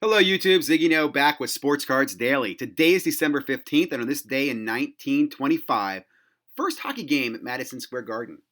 Hello YouTube, ZiggyNo back with Sports Cards Daily. Today is December 15th, and on this day in 1925, first hockey game at Madison Square Garden.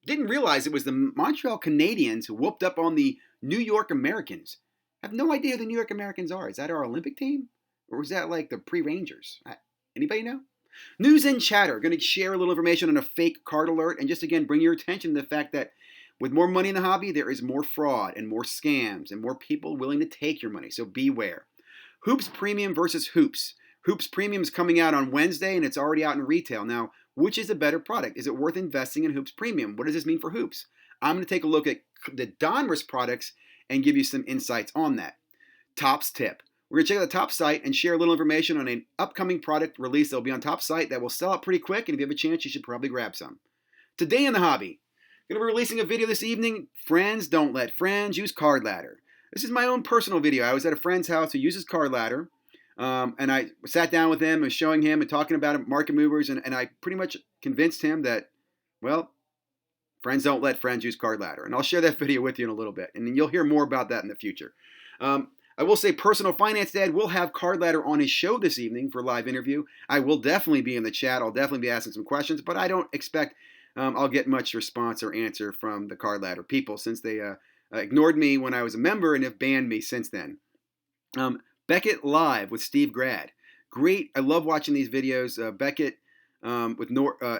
Didn't realize it was the Montreal Canadiens who whooped up on the New York Americans. Have no idea who the New York Americans are. Is that our Olympic team? Or was that like the pre-Rangers? Anybody know? News and chatter. Going to share a little information on a fake card alert and just again bring your attention to the fact that with more money in the hobby, there is more fraud and more scams and more people willing to take your money. So beware. Hoops Premium versus Hoops. Hoops Premium is coming out on Wednesday and it's already out in retail. Now, which is a better product? Is it worth investing in Hoops Premium? What does this mean for Hoops? I'm going to take a look at the Donruss products and give you some insights on that. Topps tip. We're going to check out the Top site and share a little information on an upcoming product release that will be on Top site that will sell out pretty quick, and if you have a chance, you should probably grab some. Today in the hobby, going to be releasing a video this evening. Friends don't let friends use card ladder. This is my own personal video. I was at a friend's house who uses card ladder, and I sat down with him and was showing him and talking about market movers, and I pretty much convinced him that, well, friends don't let friends use card ladder. And I'll share that video with you in a little bit, and you'll hear more about that in the future. I will say Personal Finance Dad will have card ladder on his show this evening for a live interview. I will definitely be in the chat. I'll definitely be asking some questions, but I don't expect I'll get much response or answer from the card ladder people since they ignored me when I was a member and have banned me since then. Beckett Live with Steve Grad. Great. I love watching these videos. Beckett with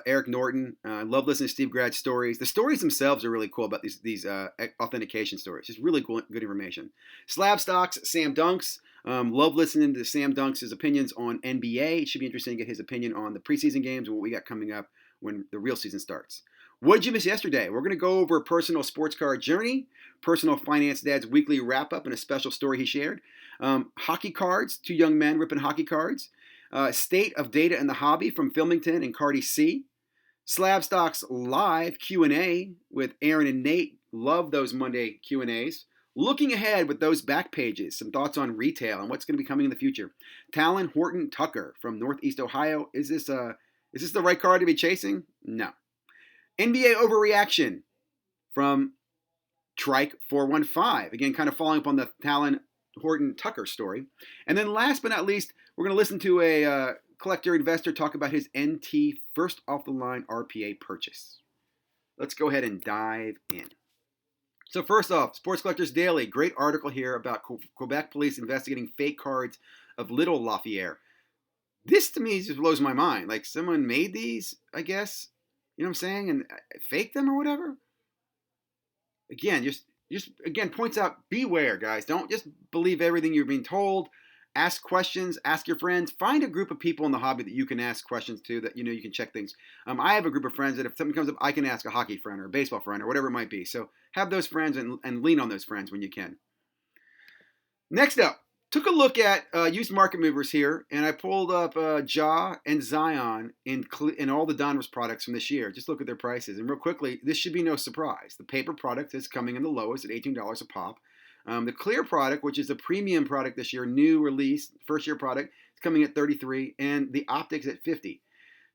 Eric Norton. I love listening to Steve Grad's stories. The stories themselves are really cool about these authentication stories. Just really cool, good information. Slab Stocks, Sam Dunks. Love listening to Sam Dunks' opinions on NBA. It should be interesting to get his opinion on the preseason games and what we got coming up when the real season starts. What did you miss yesterday? We're going to go over Personal Sports Card Journey, Personal Finance Dad's weekly wrap-up, and a special story he shared. Hockey cards, two young men ripping hockey cards. State of Data in the Hobby from Filmington and Cardi C. Slab Stocks Live Q&A with Aaron and Nate. Love those Monday Q&As. Looking ahead with those back pages, some thoughts on retail and what's going to be coming in the future. Talon, Horton, Tucker from Northeast Ohio. Is this the right card to be chasing? No. NBA overreaction from Trike 415. Again, kind of following up on the Talon, Horton, Tucker story. And then last but not least, we're going to listen to a collector investor talk about his NT first off the line RPA purchase. Let's go ahead and dive in. So first off, Sports Collectors Daily. Great article here about Quebec police investigating fake cards of Little Lafayette. This to me just blows my mind. Like someone made these, I guess, you know what I'm saying, and faked them or whatever. Again, just again points out, beware, guys. Don't just believe everything you're being told. Ask questions, ask your friends. Find a group of people in the hobby that you can ask questions to, that you can check things. I have a group of friends that if something comes up, I can ask a hockey friend or a baseball friend or whatever it might be. So have those friends and lean on those friends when you can. Next up, took a look at used market movers here, and I pulled up Ja and Zion in all the Donruss products from this year. Just look at their prices. And real quickly, this should be no surprise. The paper product is coming in the lowest at $18 a pop. The clear product, which is a premium product this year, new release, first year product, is coming at $33, and the optics at $50.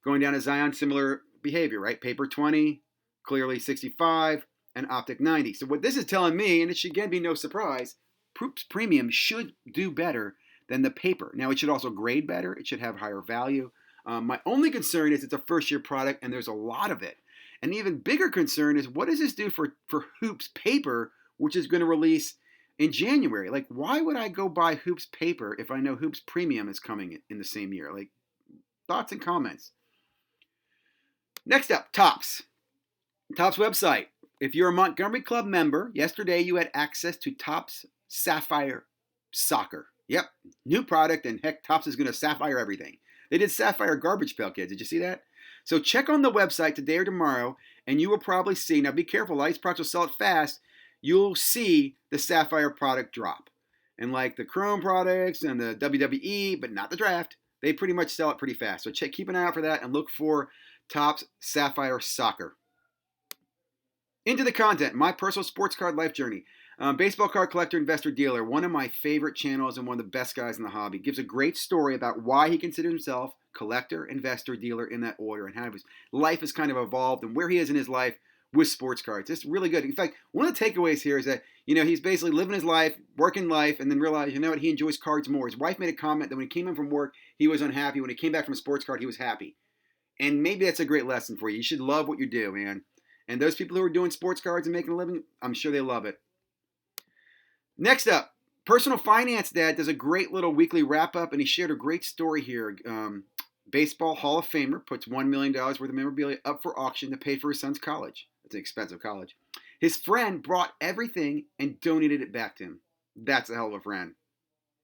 Going down to Zion, similar behavior, right? Paper $20, clearly $65, and optic $90. So what this is telling me, and it should again be no surprise, Hoops Premium should do better than the paper. Now, it should also grade better. It should have higher value. My only concern is it's a first year product and there's a lot of it. An even bigger concern is what does this do for Hoops Paper, which is going to release in January? Like, why would I go buy Hoops Paper if I know Hoops Premium is coming in the same year? Like, thoughts and comments. Next up, Topps. Topps website. If you're a Montgomery Club member, yesterday you had access to Topps Sapphire Soccer. Yep, new product, and heck, Topps is going to Sapphire everything. They did Sapphire Garbage Pail Kids. Did you see that? So check on the website today or tomorrow, and you will probably see, now be careful, a lot of these products will sell it fast, you'll see the Sapphire product drop. And like the Chrome products and the WWE, but not the draft, they pretty much sell it pretty fast. So keep an eye out for that and look for Topps Sapphire Soccer. Into the content, my personal sports card life journey. Baseball card collector, investor, dealer, one of my favorite channels and one of the best guys in the hobby. Gives a great story about why he considers himself collector, investor, dealer in that order, and how his life has kind of evolved and where he is in his life with sports cards. It's really good. In fact, one of the takeaways here is that, he's basically living his life, working life, and then realized, what, he enjoys cards more. His wife made a comment that when he came in from work, he was unhappy. When he came back from a sports card, he was happy. And maybe that's a great lesson for you. You should love what you do, man. And those people who are doing sports cards and making a living, I'm sure they love it. Next up, Personal Finance Dad does a great little weekly wrap-up, and he shared a great story here. Baseball Hall of Famer puts $1 million worth of memorabilia up for auction to pay for his son's college. It's an expensive college. His friend brought everything and donated it back to him. That's a hell of a friend.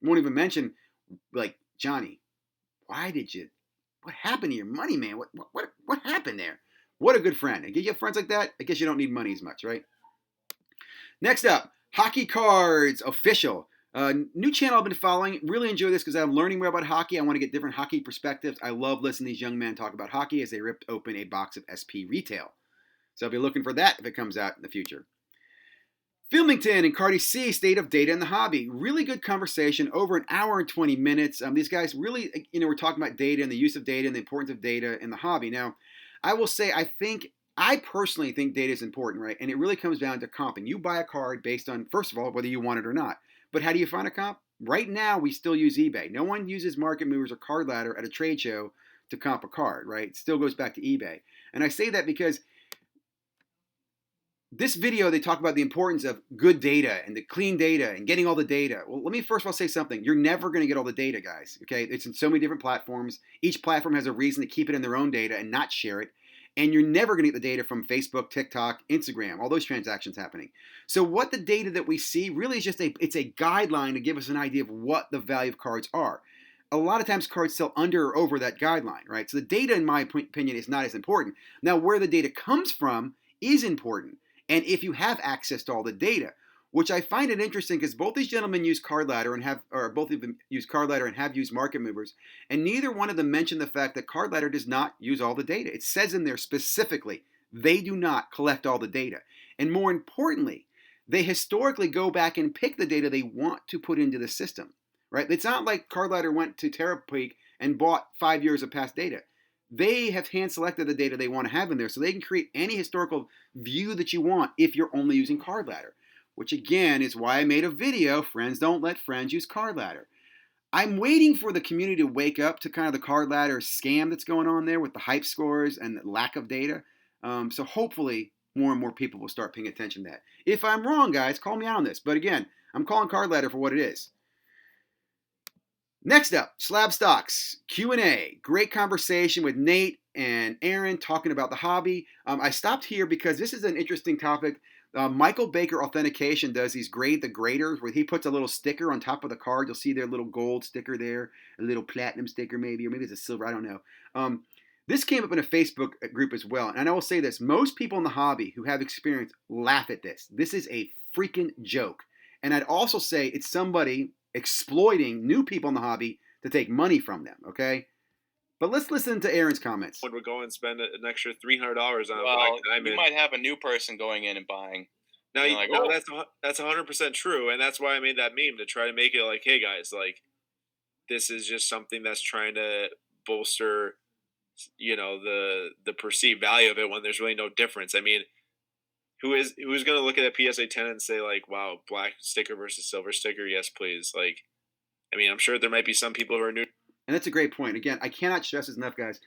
Won't even mention, like, Johnny, what happened to your money, man? What happened there? What a good friend. And you have friends like that, I guess you don't need money as much, right? Next up, Hockey Cards Official. New channel I've been following. Really enjoy this because I'm learning more about hockey. I want to get different hockey perspectives. I love listening to these young men talk about hockey as they ripped open a box of SP Retail. So I'll be looking for that if it comes out in the future. Filmington and Cardi C, State of Data in the Hobby. Really good conversation, over an hour and 20 minutes. These guys really, we're talking about data and the use of data and the importance of data in the hobby. Now, I will say, I personally think data is important, right? And it really comes down to comping. You buy a card based on, first of all, whether you want it or not. But how do you find a comp? Right now, we still use eBay. No one uses Market Movers or Card Ladder at a trade show to comp a card, right? It still goes back to eBay. And I say that because this video, they talk about the importance of good data and the clean data and getting all the data. Well, let me first of all say something. You're never going to get all the data, guys, okay? It's in so many different platforms. Each platform has a reason to keep it in their own data and not share it. And you're never going to get the data from Facebook, TikTok, Instagram, all those transactions happening. So what the data that we see really is just it's a guideline to give us an idea of what the value of cards are. A lot of times cards sell under or over that guideline, right? So the data, in my opinion, is not as important. Now, where the data comes from is important. And if you have access to all the data, which I find it interesting because both these gentlemen use Card Ladder both of them use Card Ladder and have used Market Movers, and neither one of them mentioned the fact that Card Ladder does not use all the data. It says in there specifically, they do not collect all the data. And more importantly, they historically go back and pick the data they want to put into the system, right? It's not like Card Ladder went to TerraPeak and bought 5 years of past data. They have hand-selected the data they want to have in there, so they can create any historical view that you want if you're only using Card Ladder. Which again is why I made a video, Friends Don't Let Friends Use Card Ladder. I'm waiting for the community to wake up to kind of the Card Ladder scam that's going on there with the hype scores and the lack of data. So hopefully more and more people will start paying attention to that. If I'm wrong, guys, call me out on this. But again, I'm calling Card Ladder for what it is. Next up, Slab Stocks Q&A. Great conversation with Nate and Aaron talking about the hobby. I stopped here because this is an interesting topic. Michael Baker Authentication does these Grade the Graders where he puts a little sticker on top of the card. You'll see their little gold sticker there, a little platinum sticker maybe, or maybe it's a silver, I don't know. This came up in a Facebook group as well. And I will say this, most people in the hobby who have experience laugh at this. This is a freaking joke. And I'd also say it's somebody exploiting new people in the hobby to take money from them, okay? But let's listen to Aaron's comments. Would go and spend an extra $300 on a black diamond. You might have a new person going in and buying. Now, that's 100% true, and that's why I made that meme to try to make it like, hey guys, like this is just something that's trying to bolster, the perceived value of it when there's really no difference. I mean, who's going to look at a PSA 10 and say like, wow, black sticker versus silver sticker? Yes, please. Like, I mean, I'm sure there might be some people who are new. And that's a great point. Again, I cannot stress this enough, guys.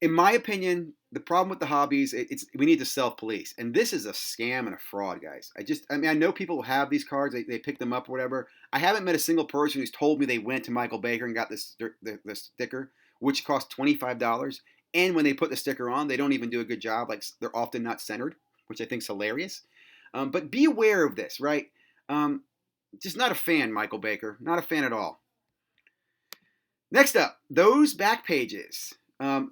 In my opinion, the problem with the hobbies, we need to self-police. And this is a scam and a fraud, guys. I know people who have these cards. They pick them up or whatever. I haven't met a single person who's told me they went to Michael Baker and got this sticker, which costs $25. And when they put the sticker on, they don't even do a good job. Like, they're often not centered, which I think is hilarious. But be aware of this, right? Just not a fan, Michael Baker. Not a fan at all. Next up, those back pages. I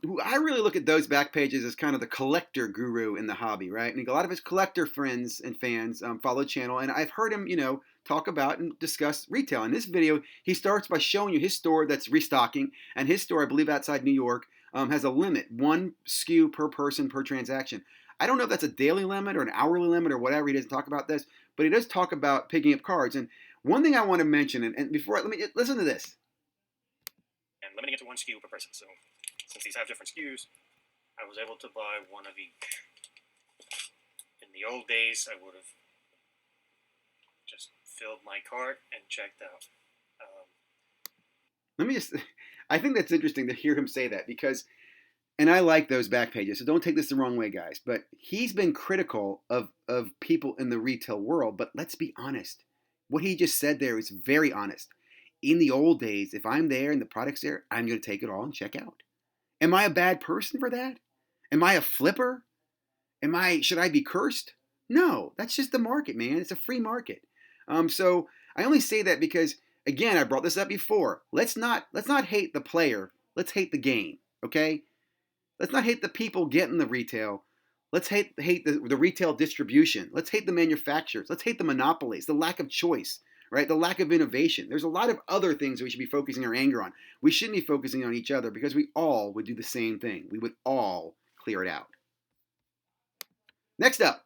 really look at those back pages as kind of the collector guru in the hobby, right? And a lot of his collector friends and fans follow the channel, and I've heard him, talk about and discuss retail. In this video, he starts by showing you his store that's restocking, and his store, I believe outside New York, has a limit, 1 SKU per person per transaction. I don't know if that's a daily limit or an hourly limit or whatever. He doesn't talk about this, but he does talk about picking up cards. And one thing I want to mention, and before, let me listen to this. And limiting it to 1 SKU per person. So since these have different SKUs, I was able to buy 1 of each. the old days, I would have just filled my cart and checked out. I think that's interesting to hear him say that because, and I like those back pages, so don't take this the wrong way, guys, but he's been critical of people in the retail world, but let's be honest. What he just said there is very honest. In the old days, if I'm there and the product's there, I'm going to take it all and check out. Am I a bad person for that? Am I a flipper? Should I be cursed? No, that's just the market, man. It's a free market. So I only say that because, again, I brought this up before. Let's not hate the player. Let's hate the game. Okay? Let's not hate the people getting the retail. Let's hate the retail distribution. Let's hate the manufacturers. Let's hate the monopolies, the lack of choice, right? The lack of innovation. There's a lot of other things that we should be focusing our anger on. We shouldn't be focusing on each other because we all would do the same thing. We would all clear it out. Next up,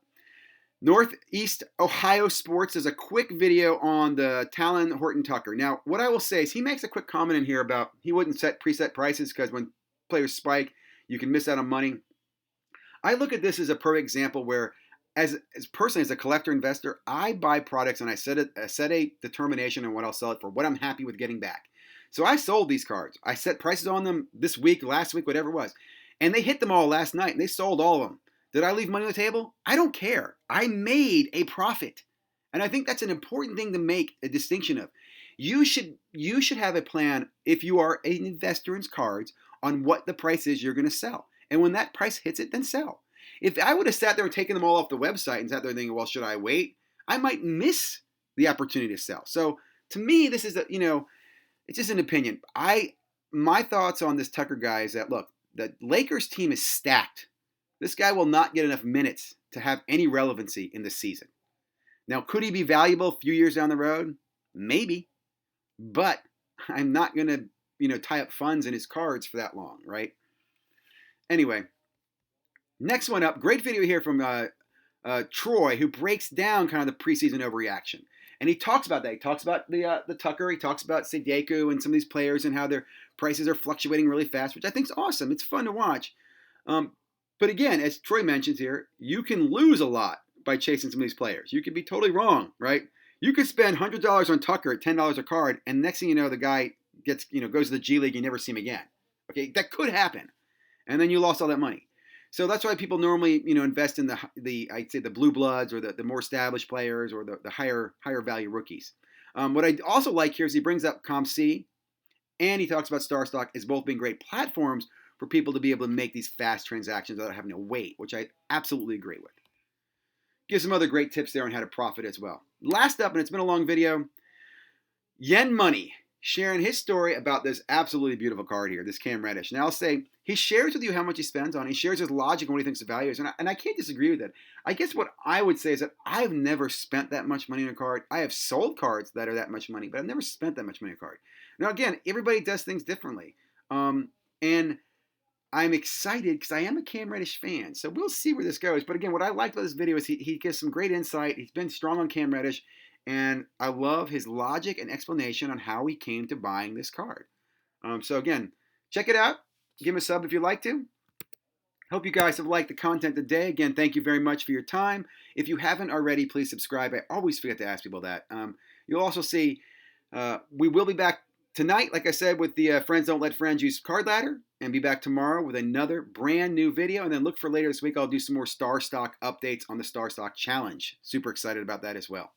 Northeast Ohio Sports does a quick video on the Talon Horton Tucker. Now, what I will say is he makes a quick comment in here about he wouldn't set preset prices because when players spike, you can miss out on money. I look at this as a perfect example where, as personally as a collector investor, I buy products and I set a determination on what I'll sell it for, what I'm happy with getting back. So I sold these cards. I set prices on them this week, last week, whatever it was, and they hit them all last night and they sold all of them. Did I leave money on the table? I don't care. I made a profit, and I think that's an important thing to make a distinction of. You should have a plan if you are an investor in cards on what the price is you're going to sell. And when that price hits it, then sell. If I would have sat there and taken them all off the website and sat there thinking, well, should I wait? I might miss the opportunity to sell. So to me, this is it's just an opinion. My thoughts on this Tucker guy is that, look, the Lakers team is stacked. This guy will not get enough minutes to have any relevancy in the season. Now, could he be valuable a few years down the road? Maybe. But I'm not going to, tie up funds in his cards for that long, right? Anyway, next one up, great video here from Troy, who breaks down kind of the preseason overreaction. And he talks about that. He talks about the Tucker. He talks about Sadeko and some of these players and how their prices are fluctuating really fast, which I think is awesome. It's fun to watch. But again, as Troy mentions here, you can lose a lot by chasing some of these players. You could be totally wrong, right? You could spend $100 on Tucker at $10 a card, and next thing you know, the guy goes to the G League and you never see him again. Okay, that could happen. And then you lost all that money. So that's why people normally, invest in I'd say the blue bloods or the more established players or the higher value rookies. What I also like here is he brings up ComC and he talks about StarStock as both being great platforms for people to be able to make these fast transactions without having to wait, which I absolutely agree with. Gives some other great tips there on how to profit as well. Last up, and it's been a long video, Yen Money sharing his story about this absolutely beautiful card here, this Cam Reddish. Now I'll say, he shares with you how much he spends on it. He shares his logic on what he thinks the value is. And I can't disagree with it. I guess what I would say is that I've never spent that much money on a card. I have sold cards that are that much money, but I've never spent that much money on a card. Now again, everybody does things differently. And I'm excited because I am a Cam Reddish fan. So we'll see where this goes. But again, what I liked about this video is he gives some great insight. He's been strong on Cam Reddish. And I love his logic and explanation on how he came to buying this card. So again, check it out. Give him a sub if you'd like to. Hope you guys have liked the content today. Again, thank you very much for your time. If you haven't already, please subscribe. I always forget to ask people that. You'll also see we will be back tonight, like I said, with the Friends Don't Let Friends Use Card Ladder. And be back tomorrow with another brand new video. And then look for later this week, I'll do some more StarStock updates on the StarStock Challenge. Super excited about that as well.